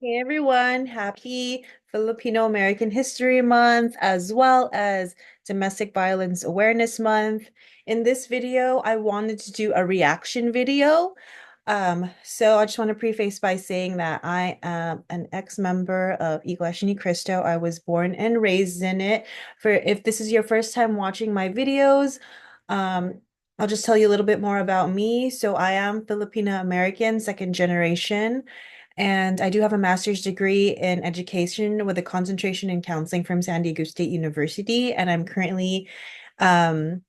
Hey everyone, happy Filipino American History Month as well as Domestic Violence Awareness Month. In this video, I wanted to do a reaction video. So I just want to preface by saying that I am an ex-member of Iglesia Ni Cristo. I was born and raised in it. For if this is your first time watching my videos, um, I'll just tell you a little bit more about me. So I am Filipino American, second generation. And I do have a master's degree in education with a concentration in counseling from San Diego State University. And I'm currently um,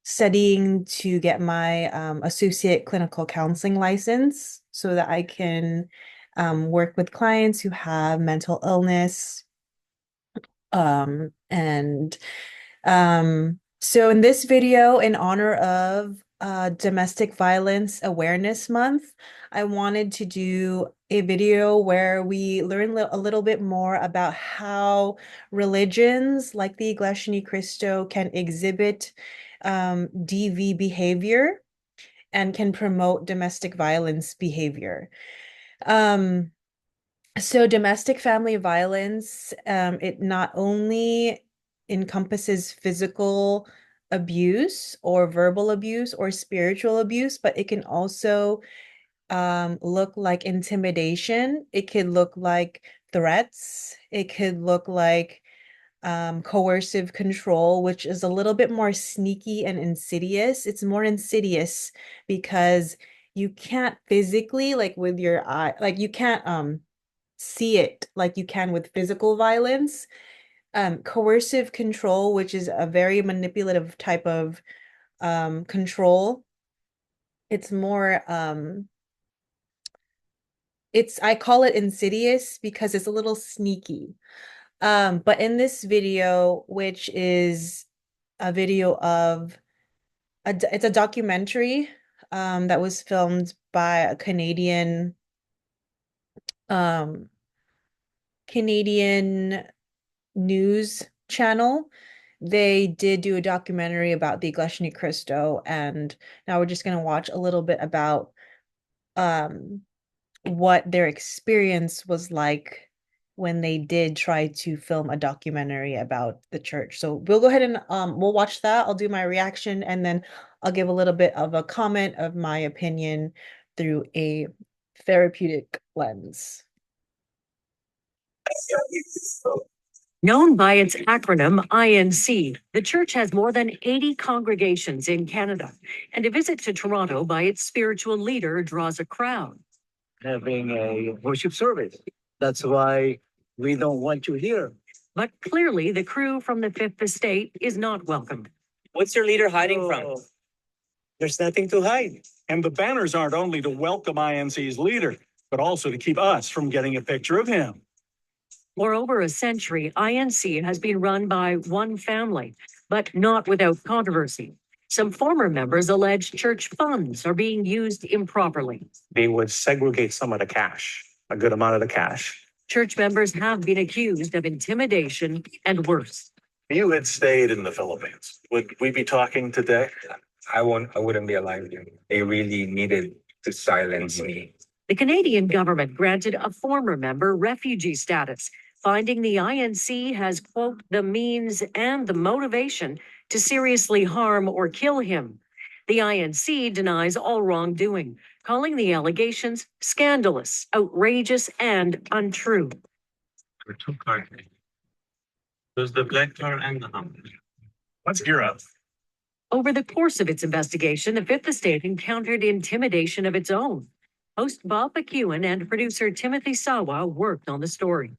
studying to get my associate clinical counseling license so that I can work with clients who have mental illness. So in this video, in honor of Domestic Violence Awareness Month, I wanted to do a video where we learn a little bit more about how religions like the Iglesia Ni Cristo can exhibit DV behavior and can promote domestic violence behavior. Um, so domestic family violence, it not only encompasses physical abuse or verbal abuse or spiritual abuse, but it can also look like intimidation. It could look like threats. It could look like coercive control, which is a little bit more sneaky and insidious. It's more insidious because you can't physically, like with your eye, like you can't see it like you can with physical violence. Coercive control, which is a very manipulative type of control. It's more I call it insidious because it's a little sneaky. But in this video, which is a video of it's a documentary that was filmed by a um Canadian news channel. They did do a documentary about the Iglesia Ni Cristo, and now we're just going to watch a little bit about um, what their experience was like when they did try to film a documentary about the church. So we'll go ahead and we'll watch that. I'll do my reaction, and then I'll give a little bit of a comment of my opinion through a therapeutic lens. Known by its acronym INC, the church has more than 80 congregations in Canada, and a visit to Toronto by its spiritual leader draws a crowd. Having a worship service. That's why we don't want you here. But clearly, the crew from the Fifth Estate is not welcomed. What's your leader hiding from? There's nothing to hide. And the banners aren't only to welcome INC's leader, but also to keep us from getting a picture of him. For over a century, INC has been run by one family, but not without controversy. Some former members allege church funds are being used improperly. They would segregate some of the cash, a good amount of the cash. Church members have been accused of intimidation and worse. If you had stayed in the Philippines, would we be talking today? I wouldn't be alive here. They really needed to silence me. The Canadian government granted a former member refugee status, finding the INC has, quote, the means and the motivation to seriously harm or kill him. The INC denies all wrongdoing, calling the allegations scandalous, outrageous, and untrue. There are two cards. There's the black card and the hump. Let's gear up. Over the course of its investigation, the Fifth Estate encountered intimidation of its own. Host Bob McEwen and producer Timothy Sawa worked on the story.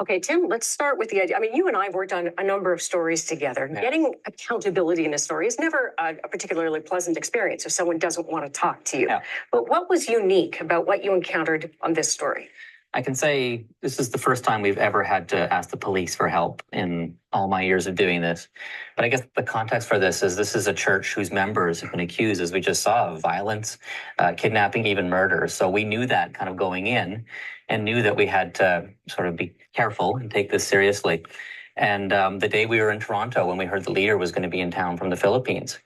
Okay, Tim, let's start with the idea. I mean, you and I have worked on a number of stories together. Yeah. Getting accountability in a story is never a particularly pleasant experience if someone doesn't want to talk to you. Yeah. But what was unique about what you encountered on this story? I can say this is the first time we've ever had to ask the police for help in all my years of doing this. But I guess the context for this is a church whose members have been accused, as we just saw, of violence, kidnapping, even murder. So we knew that kind of going in and knew that we had to sort of be careful and take this seriously. And the day we were in Toronto, when we heard the leader was going to be in town from the Philippines,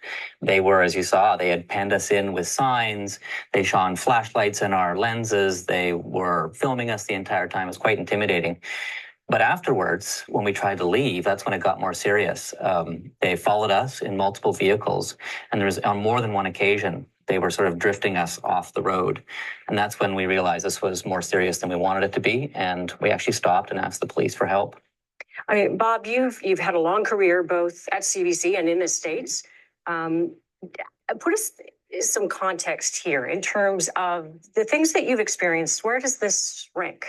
they were, as you saw, they had penned us in with signs. They shone flashlights in our lenses. They were filming us the entire time. It was quite intimidating. But afterwards, when we tried to leave, that's when it got more serious. They followed us in multiple vehicles, and there was on more than one occasion, they were sort of drifting us off the road. And that's when we realized this was more serious than we wanted it to be. And we actually stopped and asked the police for help. I mean, Bob, you've had a long career both at CBC and in the States. Put us some context here in terms of the things that you've experienced. Where does this rank?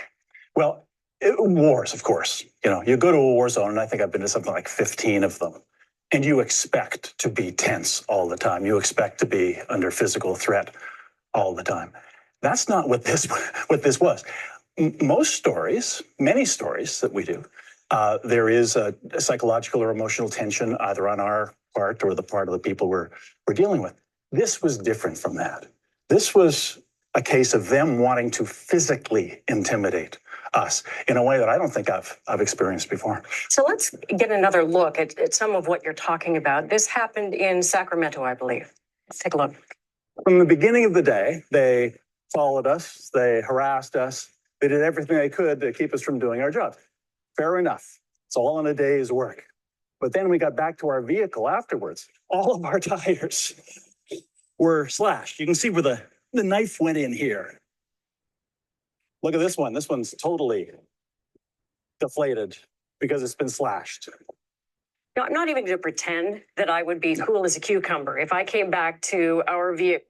Well, wars, of course. You know, you go to a war zone, and I think I've been to something like 15 of them, and you expect to be tense all the time. You expect to be under physical threat all the time. That's not what this was. Most stories, many stories that we do, there is a psychological or emotional tension either on our part or the part of the people we're dealing with. This was different from that. This was a case of them wanting to physically intimidate us in a way that I don't think I've experienced before. So let's get another look at some of what you're talking about. This happened in Sacramento, I believe. Let's take a look. From the beginning of the day, they followed us, they harassed us, they did everything they could to keep us from doing our job. Fair enough. It's all in a day's work. But then we got back to our vehicle afterwards. All of our tires were slashed. You can see where the knife went in here. Look at this one. This one's totally deflated because it's been slashed. Not even to pretend that I would be cool as a cucumber. If I came back to our vehicle,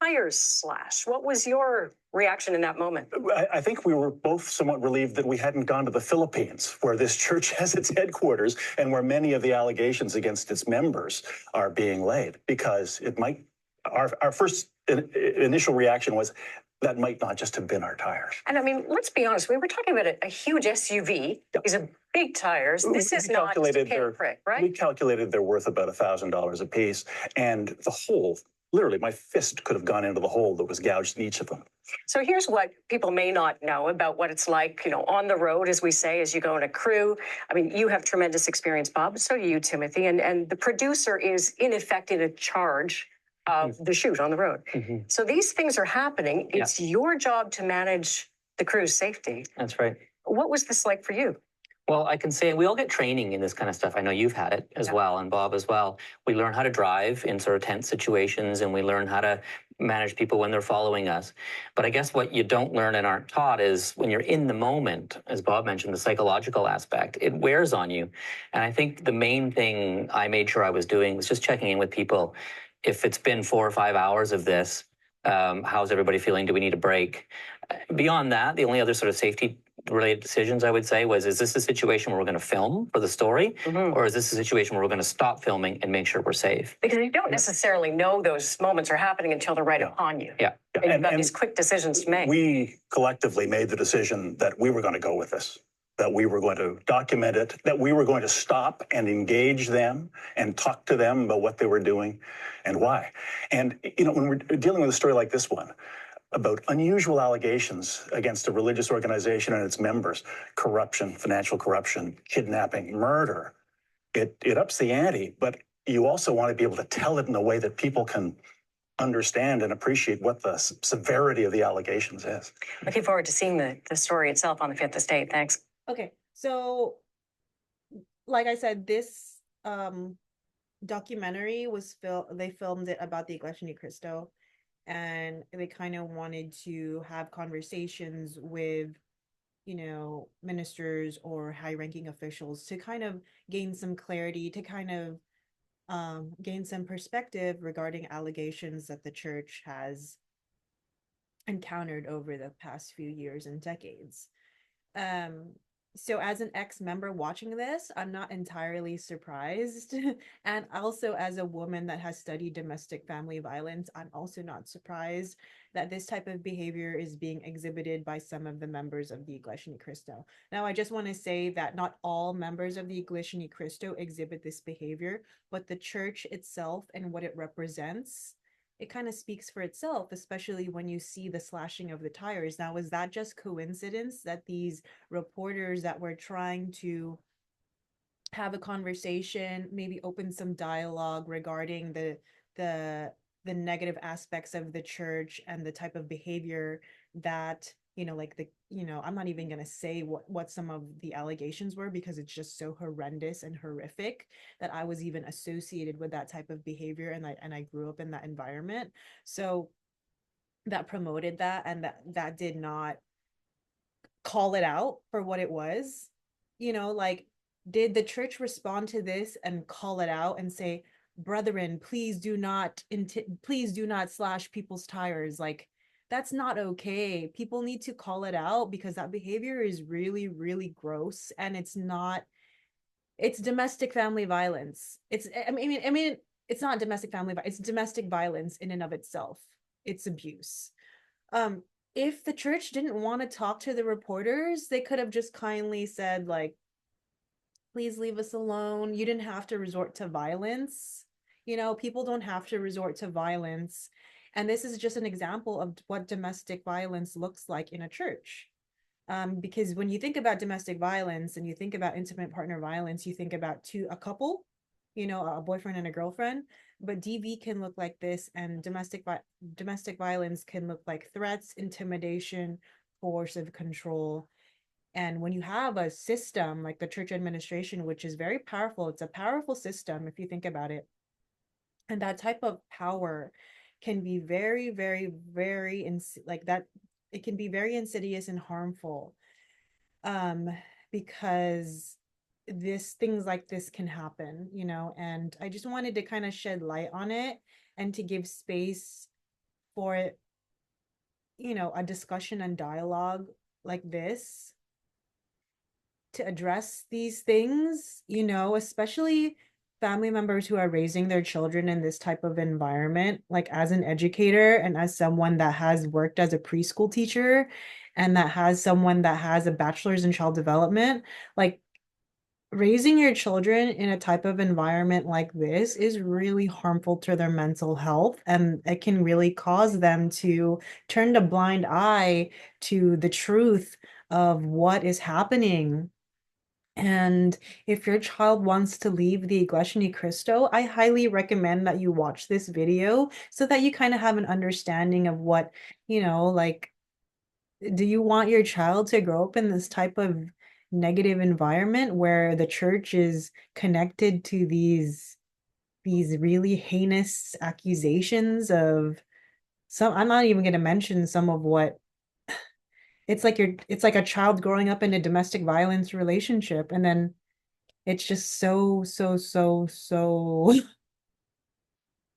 tires slashed, what was your reaction in that moment? I think we were both somewhat relieved that we hadn't gone to the Philippines, where this church has its headquarters and where many of the allegations against its members are being laid, because it might, our first initial reaction was that might not just have been our tires. And I mean, let's be honest, we were talking about a huge SUV. Yep. These are big tires. This is not just a pinprick, right? We calculated they're worth about $1,000 a piece, and the hole, literally, my fist could have gone into the hole that was gouged in each of them. So here's what people may not know about what it's like, you know, on the road, as we say, as you go in a crew. I mean, you have tremendous experience, Bob, but so do you, Timothy. And the producer is, in effect, in a charge of the shoot on the road. Mm-hmm. So these things are happening. It's your job to manage the crew's safety. That's right. What was this like for you? Well, I can say we all get training in this kind of stuff. I know you've had it as well, and Bob as well. We learn how to drive in sort of tense situations, and we learn how to manage people when they're following us. But I guess what you don't learn and aren't taught is when you're in the moment, as Bob mentioned, the psychological aspect, it wears on you. And I think the main thing I made sure I was doing was just checking in with people. If it's been 4 or 5 hours of this, how's everybody feeling? Do we need a break? Beyond that, the only other sort of safety related decisions I would say was, is this a situation where we're going to film for the story, or is this a situation where we're going to stop filming and make sure we're safe? Because you don't necessarily know those moments are happening until they're right upon you. Yeah. And you've got these quick decisions to make. We collectively made the decision that we were going to go with this, that we were going to document it, that we were going to stop and engage them and talk to them about what they were doing and why. And, you know, when we're dealing with a story like this one, about unusual allegations against a religious organization and its members, corruption, financial corruption, kidnapping, murder, it ups the ante, but you also want to be able to tell it in a way that people can understand and appreciate what the severity of the allegations is. Looking forward to seeing the story itself on the Fifth Estate. Thanks. Okay, so like I said, this documentary was they filmed it about the Iglesia Ni Cristo, and they kind of wanted to have conversations with, you know, ministers or high-ranking officials to kind of gain some clarity, to kind of gain some perspective regarding allegations that the church has encountered over the past few years and decades. So as an ex-member watching this, I'm not entirely surprised. And also as a woman that has studied domestic family violence, I'm also not surprised that this type of behavior is being exhibited by some of the members of the Iglesia Ni Cristo. Now, I just want to say that not all members of the Iglesia Ni Cristo exhibit this behavior, but the church itself and what it represents, it kind of speaks for itself, especially when you see the slashing of the tires. Now, is that just coincidence that these reporters that were trying to have a conversation, maybe open some dialogue regarding the the negative aspects of the church and the type of behavior that, like I'm not even going to say what some of the allegations were, because it's just so horrendous and horrific that I was even associated with that type of behavior, and I grew up in that environment. So that promoted that, and that did not call it out for what it was. Like, did the church respond to this and call it out and say, brethren, please do not slash people's tires? Like, that's not okay. People need to call it out, because that behavior is really, really gross, and it's domestic family violence. I mean, it's not domestic family violence, it's domestic violence in and of itself. It's abuse. um if the church didn't want to talk to the reporters, they could have just kindly said, like, please leave us alone. You didn't have to resort to violence. People don't have to resort to violence. And this is just an example of what domestic violence looks like in a church. Because when you think about domestic violence and you think about intimate partner violence, you think about a couple, a boyfriend and a girlfriend. But DV can look like this, and domestic violence can look like threats, intimidation, coercive control. And when you have a system like the church administration, which is very powerful, it's a powerful system if you think about it. And that type of power can be very, very, very like that. It can be very insidious and harmful, um, because things like this can happen, and I just wanted to kind of shed light on it and to give space for it, a discussion and dialogue like this to address these things, especially family members who are raising their children in this type of environment. Like, as an educator and as someone that has worked as a preschool teacher, and that has someone that has a bachelor's in child development, like, raising your children in a type of environment like this is really harmful to their mental health, and it can really cause them to turn a blind eye to the truth of what is happening. And if your child wants to leave the Iglesia Ni Cristo, I highly recommend that you watch this video so that you kind of have an understanding of what, like, do you want your child to grow up in this type of negative environment where the church is connected to these really heinous accusations of some? I'm not even going to mention some of what it's like a child growing up in a domestic violence relationship, and then it's just so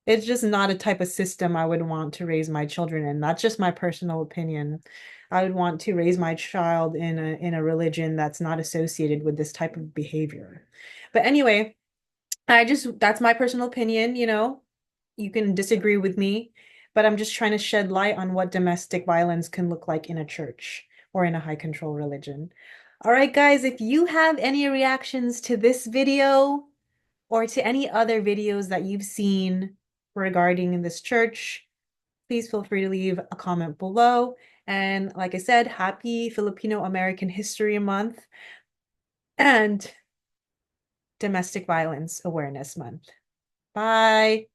it's just not a type of system I would want to raise my children in. That's just my personal opinion. I would want to raise my child in a religion that's not associated with this type of behavior. But anyway, that's my personal opinion. You can disagree with me, but I'm just trying to shed light on what domestic violence can look like in a church or in a high control religion. All right, guys, if you have any reactions to this video or to any other videos that you've seen regarding this church, please feel free to leave a comment below. And like I said, happy Filipino American History Month and Domestic Violence Awareness Month. Bye.